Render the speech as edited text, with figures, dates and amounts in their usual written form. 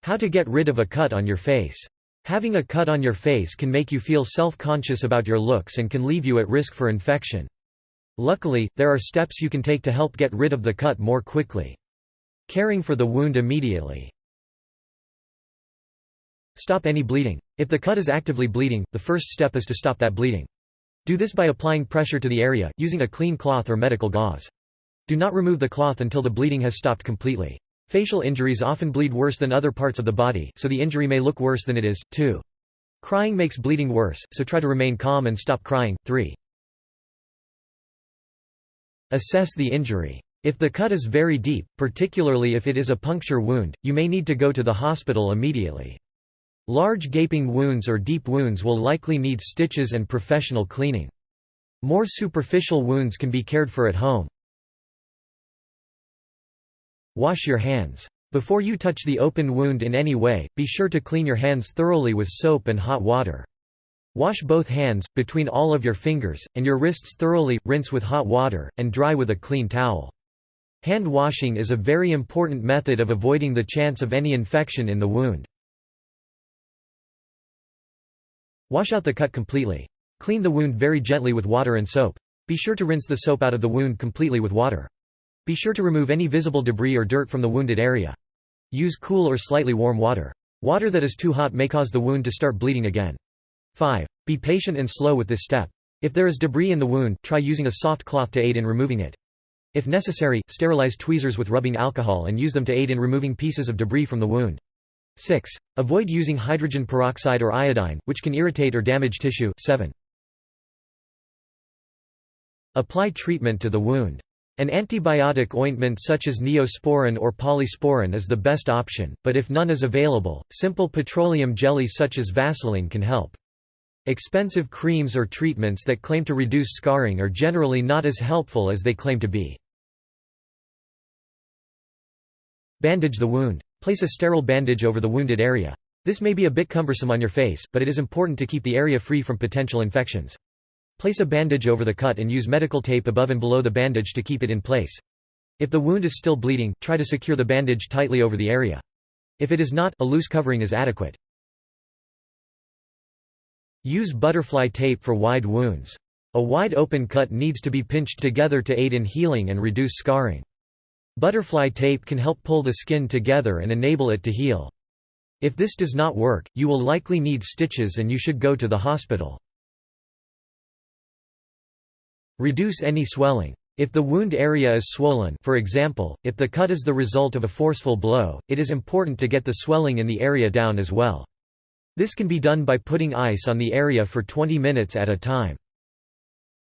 How to get rid of a cut on your face. Having a cut on your face can make you feel self-conscious about your looks and can leave you at risk for infection. Luckily, there are steps you can take to help get rid of the cut more quickly. Caring for the wound immediately. Stop any bleeding. If the cut is actively bleeding, the first step is to stop that bleeding. Do this by applying pressure to the area, using a clean cloth or medical gauze. Do not remove the cloth until the bleeding has stopped completely. Facial injuries often bleed worse than other parts of the body, so the injury may look worse than it is. 2. Crying makes bleeding worse, so try to remain calm and stop crying. 3. Assess the injury. If the cut is very deep, particularly if it is a puncture wound, you may need to go to the hospital immediately. Large gaping wounds or deep wounds will likely need stitches and professional cleaning. More superficial wounds can be cared for at home. Wash your hands. Before you touch the open wound in any way, be sure to clean your hands thoroughly with soap and hot water. Wash both hands, between all of your fingers, and your wrists thoroughly, rinse with hot water, and dry with a clean towel. Hand washing is a very important method of avoiding the chance of any infection in the wound. Wash out the cut completely. Clean the wound very gently with water and soap. Be sure to rinse the soap out of the wound completely with water. Be sure to remove any visible debris or dirt from the wounded area. Use cool or slightly warm water. Water that is too hot may cause the wound to start bleeding again. 5. Be patient and slow with this step. If there is debris in the wound, try using a soft cloth to aid in removing it. If necessary, sterilize tweezers with rubbing alcohol and use them to aid in removing pieces of debris from the wound. 6. Avoid using hydrogen peroxide or iodine, which can irritate or damage tissue. 7. Apply treatment to the wound. An antibiotic ointment such as Neosporin or Polysporin is the best option, but if none is available, simple petroleum jelly such as Vaseline can help. Expensive creams or treatments that claim to reduce scarring are generally not as helpful as they claim to be. Bandage the wound. Place a sterile bandage over the wounded area. This may be a bit cumbersome on your face, but it is important to keep the area free from potential infections. Place a bandage over the cut and use medical tape above and below the bandage to keep it in place. If the wound is still bleeding, try to secure the bandage tightly over the area. If it is not, a loose covering is adequate. Use butterfly tape for wide wounds. A wide open cut needs to be pinched together to aid in healing and reduce scarring. Butterfly tape can help pull the skin together and enable it to heal. If this does not work, you will likely need stitches and you should go to the hospital. Reduce any swelling. If the wound area is swollen, for example, if the cut is the result of a forceful blow, it is important to get the swelling in the area down as well. This can be done by putting ice on the area for 20 minutes at a time.